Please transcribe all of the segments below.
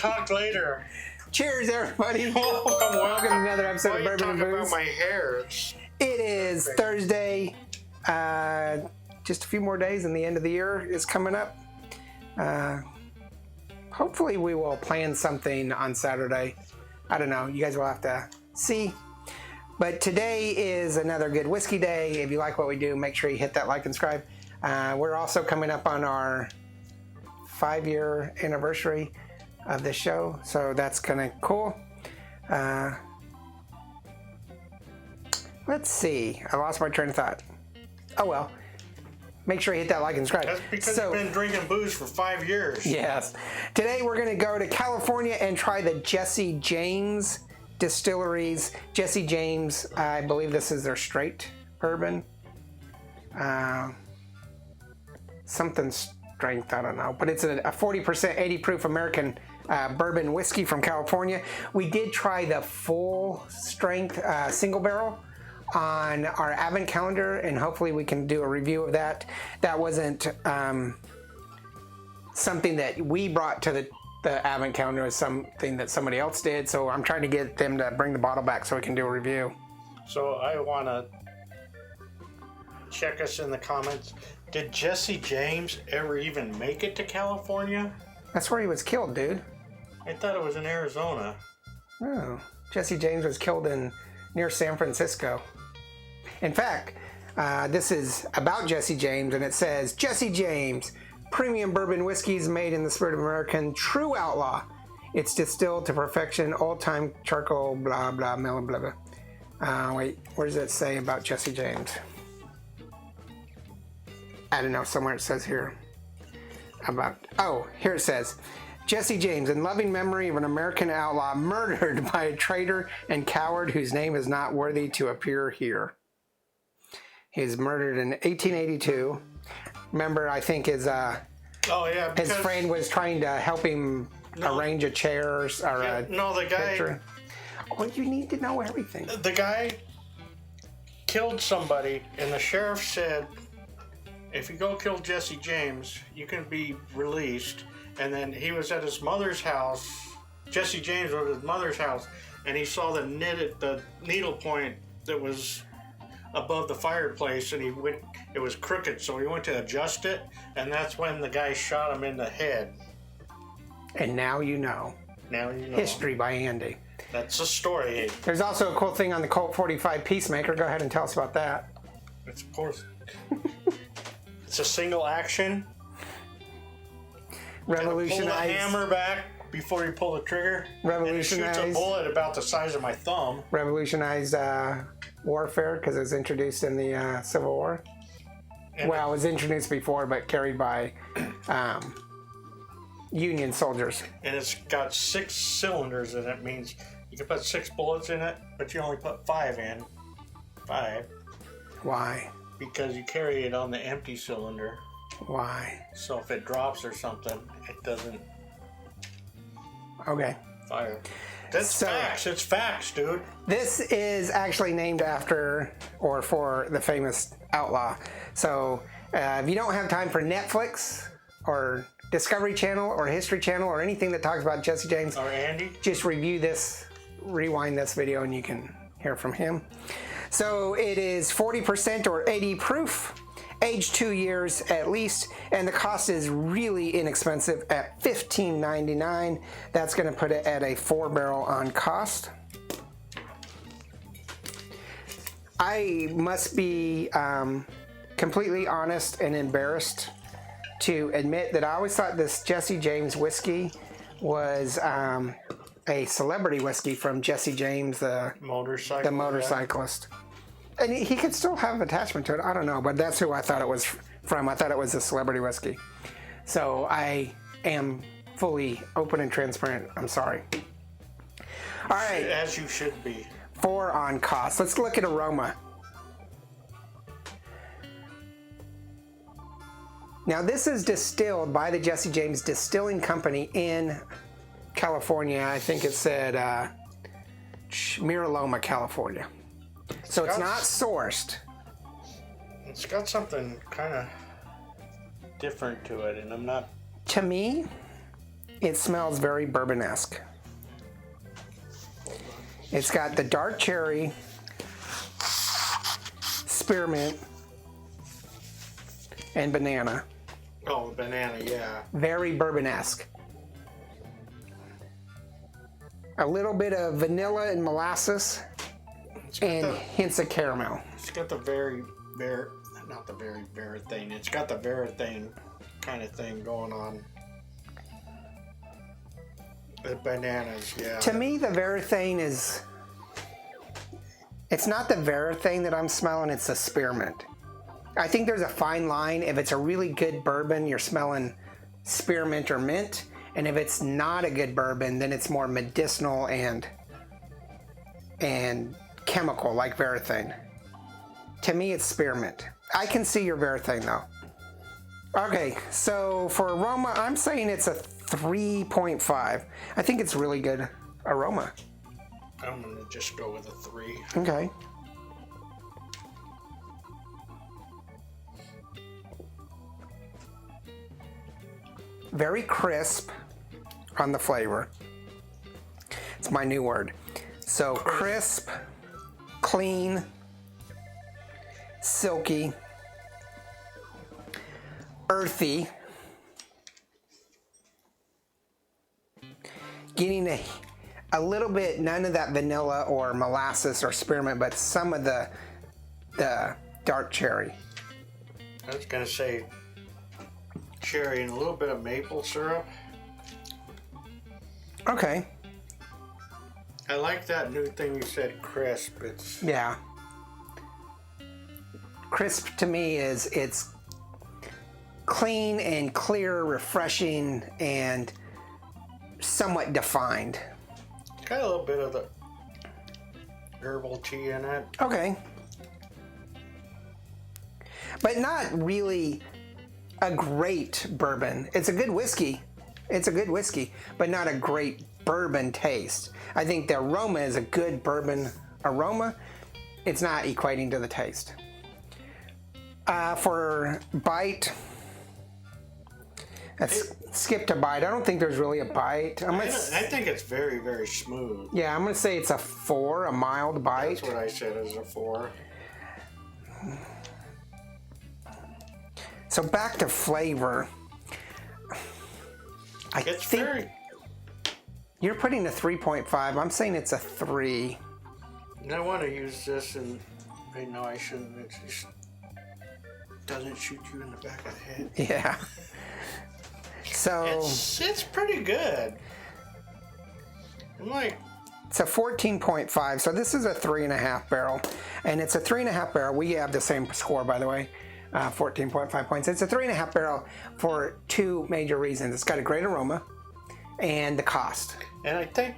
talk later. Cheers, everybody. Welcome to another episode of Bourbon and Booze. About my hair. It is Thursday. Just a few more days and the end of the year is coming up. Hopefully we will plan something on Saturday. I don't know. You guys will have to see. But today is another good whiskey day. If you like what we do, make sure you hit that like and subscribe. We're also coming up on our 5-year anniversary of the show, so that's kind of cool. Let's see. I lost my train of thought. Oh well. Make sure you hit that like and subscribe. That's because you've been drinking booze for 5 years. Yes. Today we're going to go to California and try the Jesse James Distilleries. Jesse James, I believe this is their straight bourbon. Something strength, I don't know. But it's a 40% 80 proof American bourbon whiskey from California. We did try the full strength single barrel on our Advent calendar, and hopefully we can do a review of that. That wasn't something that we brought to the Advent calendar. It was something that somebody else did, so I'm trying to get them to bring the bottle back so we can do a review. So I want to check us in the comments. Did Jesse James ever even make it to California? That's where he was killed, dude. I thought it was in Arizona. No, Jesse James was killed near San Francisco. In fact, this is about Jesse James, and it says, Jesse James, premium bourbon whiskeys made in the spirit of American true outlaw. It's distilled to perfection, old-time charcoal, blah, blah, blah, blah, blah. Wait, where does it say about Jesse James? I don't know, somewhere it says here. Here it says, Jesse James, in loving memory of an American outlaw murdered by a traitor and coward whose name is not worthy to appear here. He was murdered in 1882. Remember, I think his friend was trying to help him arrange a chair or the guy. Picture. Oh, you need to know everything. The guy killed somebody, and the sheriff said, if you go kill Jesse James, you can be released. And then he was at his mother's house. Jesse James was at his mother's house, and he saw the needle point that was above the fireplace, and it was crooked, so he went to adjust it, and that's when the guy shot him in the head. And now you know. Now you know. History by Andy. That's a story. There's also a cool thing on the Colt 45 Peacemaker. Go ahead and tell us about that. It's, of course. It's a single action. Revolutionized. Pull the hammer back before you pull the trigger. Revolutionized. And it shoots a bullet about the size of my thumb. Revolutionized warfare because it was introduced in the Civil War. It was introduced before, but carried by Union soldiers. And it's got 6 cylinders in it. Means you can put 6 bullets in it, but you only put 5 in. 5. Why? Because you carry it on the empty cylinder. Why? So if it drops or something, it doesn't fire. That's facts. It's facts, dude. This is actually named after or for the famous outlaw. So if you don't have time for Netflix or Discovery Channel or History Channel or anything that talks about Jesse James, or Andy, just rewind this video and you can hear from him. So it is 40% or 80 proof, aged 2 years at least, and the cost is really inexpensive at $15.99. That's going to put it at a 4-barrel on cost. I must be completely honest and embarrassed to admit that I always thought this Jesse James whiskey was a celebrity whiskey from Jesse James, the motorcyclist. And he could still have attachment to it. I don't know, but that's who I thought it was from. I thought it was a celebrity whiskey. So I am fully open and transparent. I'm sorry. All right. As you should be. 4 on cost. Let's look at aroma. Now this is distilled by the Jesse James Distilling Company in California. I think it said Miraloma, California. So it's not sourced. It's got something kind of different to it, and I'm not... To me, it smells very bourbon-esque. It's got the dark cherry, spearmint, and banana. Oh, the banana, yeah. Very bourbon-esque. A little bit of vanilla and molasses, and hints of caramel. It's got the not the very thing. It's got the Varathane kind of thing going on. The bananas, yeah. To me, the Varathane is... It's not the Varathane that I'm smelling, it's the spearmint. I think there's a fine line. If it's a really good bourbon, you're smelling spearmint or mint. And if it's not a good bourbon, then it's more medicinal and chemical, like Varathane. To me, it's spearmint. I can see your Varathane, though. Okay, so for aroma, I'm saying it's a 3.5. I think it's really good aroma. I'm going to just go with a 3. Okay. Very crisp on the flavor. It's my new word. So crisp, clean, silky, earthy. Getting a little bit, none of that vanilla or molasses or spearmint, but some of the dark cherry. I was going to say cherry and a little bit of maple syrup. Okay. I like that new thing you said, crisp. It's Yeah. Crisp to me is it's clean and clear, refreshing, and somewhat defined. It's got a little bit of the herbal tea in it. Okay. But not really a great bourbon. It's a good whiskey. It's a good whiskey, but not a great bourbon taste. I think the aroma is a good bourbon aroma. It's not equating to the taste. For bite, let's skip to bite. I don't think there's really a bite. I think it's very, very smooth. Yeah, I'm going to say it's a 4, a mild bite. That's what I said as a 4. So back to flavor. It's very... You're putting a 3.5. I'm saying it's a 3. I want to use this and... No, I shouldn't. It just doesn't shoot you in the back of the head. Yeah. So... It's pretty good. I'm like... It's a 14.5. So this is a 3.5 barrel. And it's a 3.5 barrel. We have the same score, by the way. 14.5 points. It's a 3.5 barrel for 2 major reasons. It's got a great aroma and the cost. And I think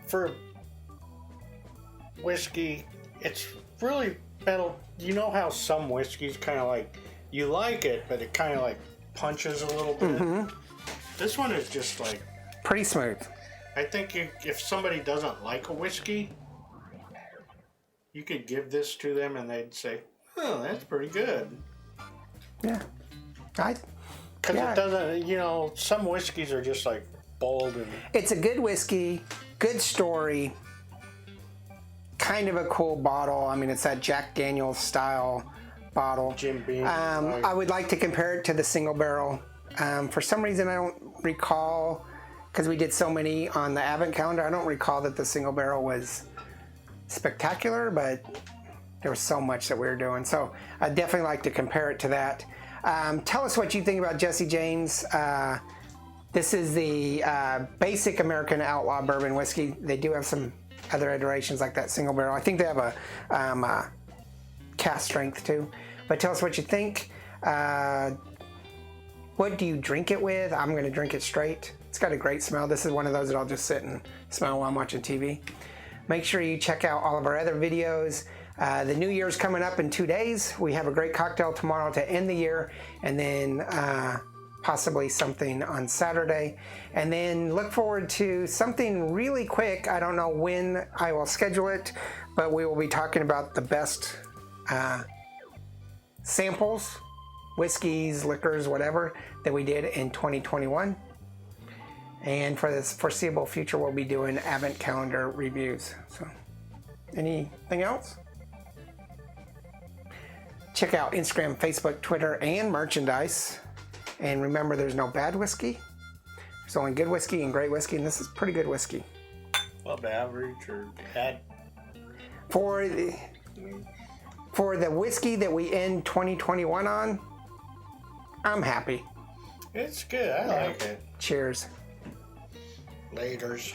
for whiskey, it's really better. You know how some whiskeys kind of like, you like it, but it kind of like punches a little bit? Mm-hmm. This one is just like... Pretty smooth. I think if somebody doesn't like a whiskey, you could give this to them and they'd say, oh, that's pretty good. Yeah. Because it doesn't, some whiskeys are just like bold and... It's a good whiskey, good story, kind of a cool bottle. I mean, it's that Jack Daniel's style bottle. Jim Beam. I would like to compare it to the single barrel. For some reason, I don't recall, because we did so many on the Advent calendar, I don't recall that the single barrel was spectacular, but there was so much that we were doing. So I'd definitely like to compare it to that. Tell us what you think about Jesse James. This is the basic American Outlaw Bourbon Whiskey. They do have some other iterations like that single barrel. I think they have a cask strength too. But tell us what you think. What do you drink it with? I'm going to drink it straight. It's got a great smell. This is one of those that I'll just sit and smell while I'm watching TV. Make sure you check out all of our other videos. The New Year's coming up in 2 days. We have a great cocktail tomorrow to end the year, and then possibly something on Saturday. And then look forward to something really quick. I don't know when I will schedule it, but we will be talking about the best samples whiskeys, liquors, whatever that we did in 2021. And for this foreseeable future, we'll be doing Advent calendar reviews. So, anything else? Check out Instagram, Facebook, Twitter, and merchandise. And remember, there's no bad whiskey. There's only good whiskey and great whiskey, and this is pretty good whiskey. Well, average or bad? For the whiskey that we end 2021 on, I'm happy. It's good. I like it. Cheers. Laters.